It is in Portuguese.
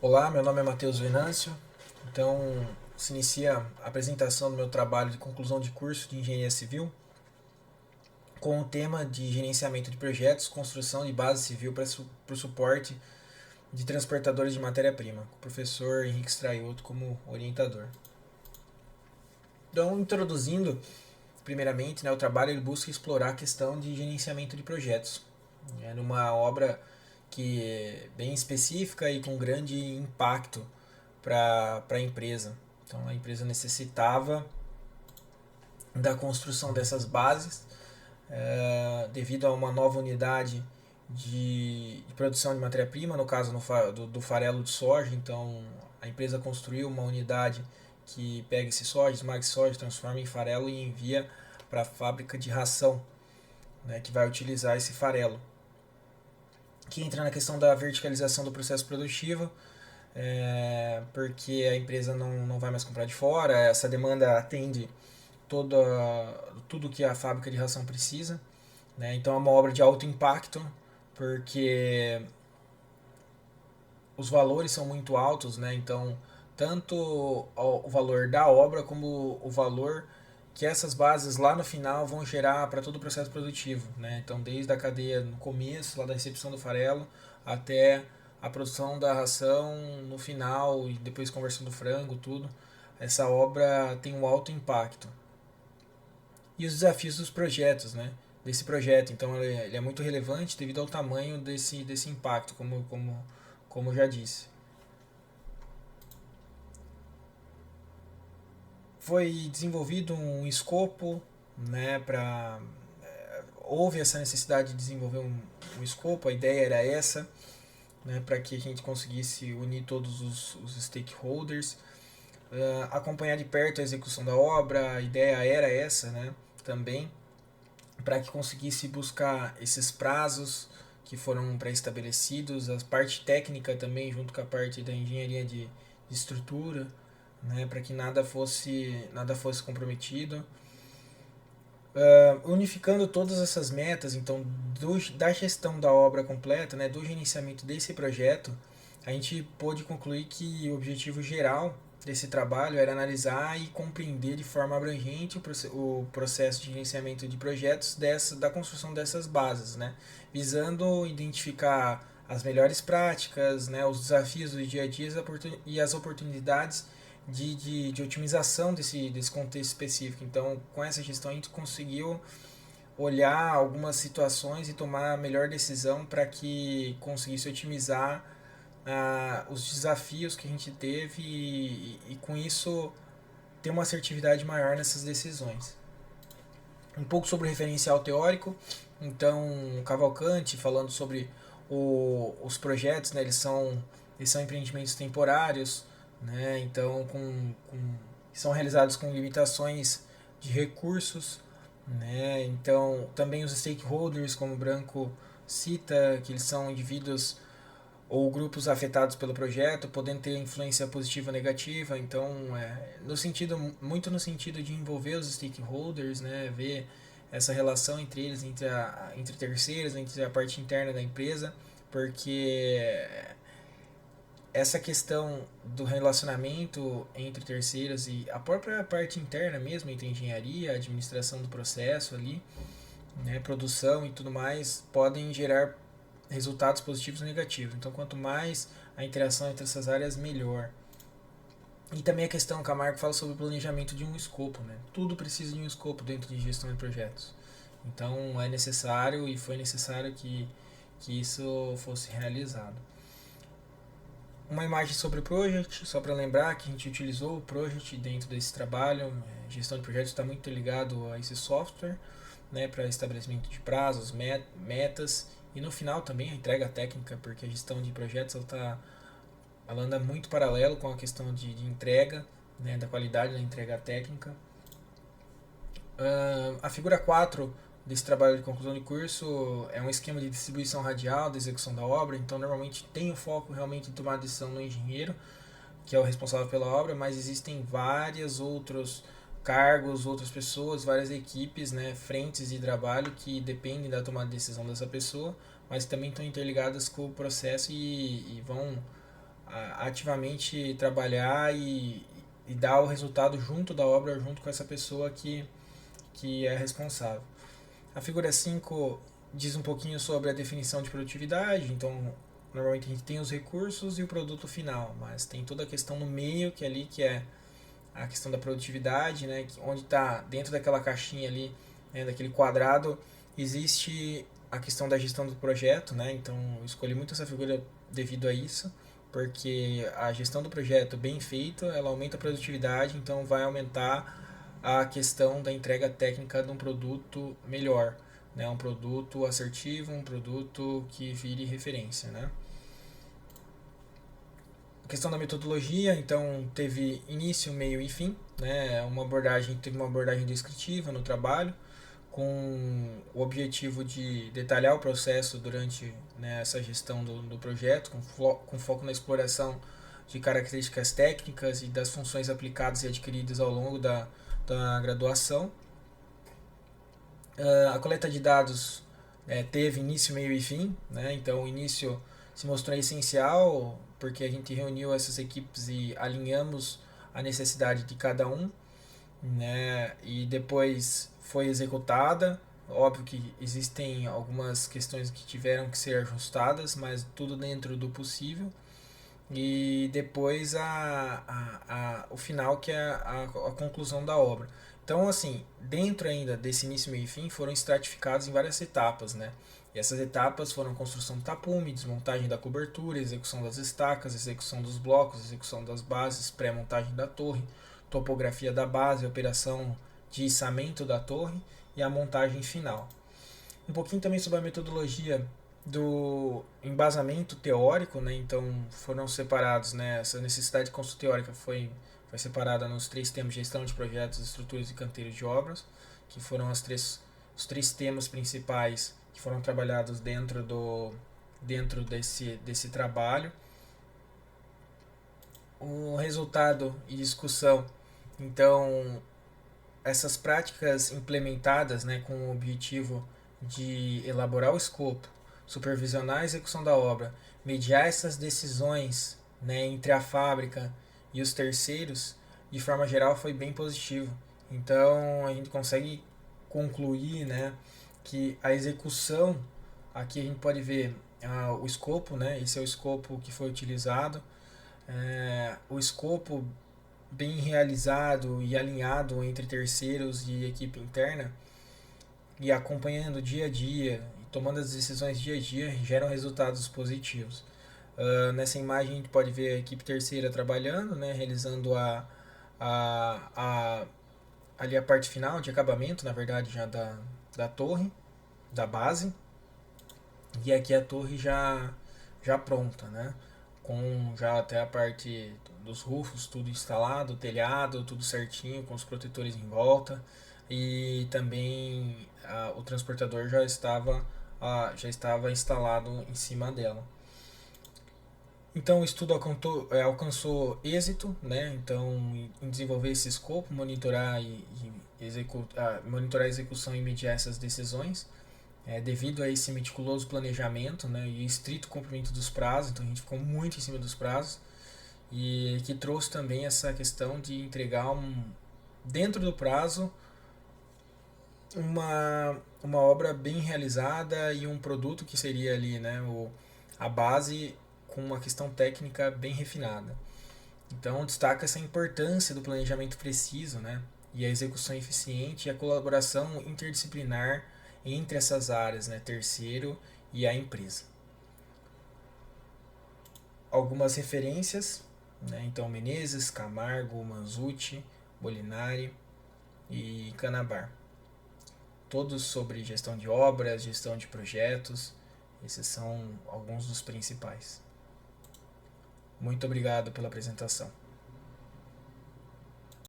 Olá, meu nome é Matheus Venâncio. Então, se inicia a apresentação do meu trabalho de conclusão de curso de Engenharia Civil com o tema de gerenciamento de projetos, construção de base civil para o suporte de transportadores de matéria-prima, com o professor Henrique Straiotto como orientador. Então, introduzindo primeiramente, o trabalho ele busca explorar a questão de gerenciamento de projetos. É numa obra que é bem específica e com grande impacto para a empresa. Então a empresa necessitava da construção dessas bases devido a uma nova unidade de produção de matéria-prima, no caso do farelo de soja. Então a empresa construiu uma unidade que pega esse soja, esmaga esse soja, transforma em farelo e envia para a fábrica de ração, né, que vai utilizar esse farelo. Que entra na questão da verticalização do processo produtivo, porque a empresa não vai mais comprar de fora, essa demanda atende toda, tudo que a fábrica de ração precisa. Né? Então é uma obra de alto impacto, porque os valores são muito altos, né? Então tanto o valor da obra como o valor que essas bases lá no final vão gerar para todo o processo produtivo, né? Então desde a cadeia no começo, lá da recepção do farelo, até a produção da ração no final e depois conversão do frango, tudo. Essa obra tem um alto impacto. E os desafios dos projetos, né? Desse projeto. Então ele é muito relevante devido ao tamanho desse impacto, como eu já disse. Foi desenvolvido um escopo, né, para houve essa necessidade de desenvolver um escopo, a ideia era essa, né, para que a gente conseguisse unir todos os stakeholders, acompanhar de perto a execução da obra, a ideia era essa, né, também, para que conseguisse buscar esses prazos que foram pré-estabelecidos, a parte técnica também, junto com a parte da engenharia de estrutura, né, para que nada fosse comprometido. Unificando todas essas metas, então, da gestão da obra completa, né, do gerenciamento desse projeto, a gente pôde concluir que o objetivo geral desse trabalho era analisar e compreender de forma abrangente o processo de gerenciamento de projetos da construção dessas bases, né, visando identificar as melhores práticas, né, os desafios do dia a dia e as oportunidades de otimização desse contexto específico. Então, com essa gestão, a gente conseguiu olhar algumas situações e tomar a melhor decisão para que conseguisse otimizar os desafios que a gente teve e com isso ter uma assertividade maior nessas decisões. Um pouco sobre o referencial teórico, então Cavalcante falando sobre os projetos, né, eles são empreendimentos temporários, né, então são realizados com limitações de recursos, né, então também os stakeholders, como o Branco cita, que eles são indivíduos ou grupos afetados pelo projeto, podendo ter influência positiva ou negativa. Então, muito no sentido de envolver os stakeholders, né, ver essa relação entre eles, entre terceiros, entre a parte interna da empresa, porque essa questão do relacionamento entre terceiros e a própria parte interna mesmo, entre engenharia, administração do processo ali, né, produção e tudo mais, podem gerar resultados positivos ou negativos. Então, quanto mais a interação entre essas áreas, melhor. E também a questão que a Marco fala sobre o planejamento de um escopo. Né? Tudo precisa de um escopo dentro de gestão de projetos. Então, é necessário e foi necessário que isso fosse realizado. Uma imagem sobre o Project, só para lembrar que a gente utilizou o Project dentro desse trabalho. Gestão de projetos está muito ligado a esse software, né, para estabelecimento de prazos, metas e no final também a entrega técnica, porque a gestão de projetos ela anda muito paralelo com a questão de entrega, né, da qualidade da entrega técnica. A figura 4 desse trabalho de conclusão de curso é um esquema de distribuição radial da execução da obra, então normalmente tem o foco realmente em tomar a decisão no engenheiro, que é o responsável pela obra, mas existem vários outros cargos, outras pessoas, várias equipes, né, frentes de trabalho que dependem da tomada de decisão dessa pessoa, mas também estão interligadas com o processo e vão ativamente trabalhar e dar o resultado junto da obra, junto com essa pessoa que é responsável. A figura 5 diz um pouquinho sobre a definição de produtividade, então normalmente a gente tem os recursos e o produto final, mas tem toda a questão no meio que é ali que é a questão da produtividade, né, onde está dentro daquela caixinha ali, né, daquele quadrado, existe a questão da gestão do projeto, né, então eu escolhi muito essa figura devido a isso, porque a gestão do projeto bem feita, ela aumenta a produtividade, então vai aumentar a questão da entrega técnica de um produto melhor, né, um produto assertivo, um produto que vire referência, né. A questão da metodologia, então teve início, meio e fim, né? Teve uma abordagem descritiva no trabalho, com o objetivo de detalhar o processo durante, né, essa gestão do projeto, com foco na exploração de características técnicas e das funções aplicadas e adquiridas ao longo da graduação. A coleta de dados teve início, meio e fim, né? Então o início se mostrou essencial porque a gente reuniu essas equipes e alinhamos a necessidade de cada um, né? E depois foi executada. Óbvio que existem algumas questões que tiveram que ser ajustadas, mas tudo dentro do possível. E depois o final, que é a conclusão da obra. Então, assim, dentro ainda desse início, meio e fim, foram estratificados em várias etapas, né? E essas etapas foram construção do tapume, desmontagem da cobertura, execução das estacas, execução dos blocos, execução das bases, pré-montagem da torre, topografia da base, operação de içamento da torre e a montagem final. Um pouquinho também sobre a metodologia do embasamento teórico, né? Então foram separados, né? Essa necessidade de construção teórica foi separada nos 3 temas: gestão de projetos, estruturas e canteiros de obras, que foram os 3 temas principais que foram trabalhados dentro desse trabalho. O resultado e discussão, então essas práticas implementadas, né, com o objetivo de elaborar o escopo, supervisionar a execução da obra, mediar essas decisões, né, entre a fábrica e os terceiros, de forma geral foi bem positivo. Então a gente consegue concluir, né, que a execução, aqui a gente pode ver o escopo, né, esse é o escopo que foi utilizado, o escopo bem realizado e alinhado entre terceiros e equipe interna, e acompanhando dia a dia e tomando as decisões dia a dia, geram resultados positivos. Nessa imagem a gente pode ver a equipe terceira trabalhando, né, realizando a, a, ali a parte final de acabamento, na verdade, já da torre, da base, e aqui a torre já pronta, né, com já até a parte dos rufos tudo instalado, telhado, tudo certinho, com os protetores em volta, e também o transportador já estava instalado em cima dela. Então o estudo alcançou êxito, né? Então em desenvolver esse escopo, monitorar a execução e mediar essas decisões, devido a esse meticuloso planejamento, né, e estrito cumprimento dos prazos. Então a gente ficou muito em cima dos prazos, e que trouxe também essa questão de entregar dentro do prazo uma obra bem realizada e um produto que seria ali, né, a base, com uma questão técnica bem refinada. Então destaca essa importância do planejamento preciso, né, e a execução eficiente e a colaboração interdisciplinar entre essas áreas, né, terceiro e a empresa. Algumas referências, né, então Menezes, Camargo, Manzucci, Molinari e Canabar. Todos sobre gestão de obras, gestão de projetos. Esses são alguns dos principais. Muito obrigado pela apresentação.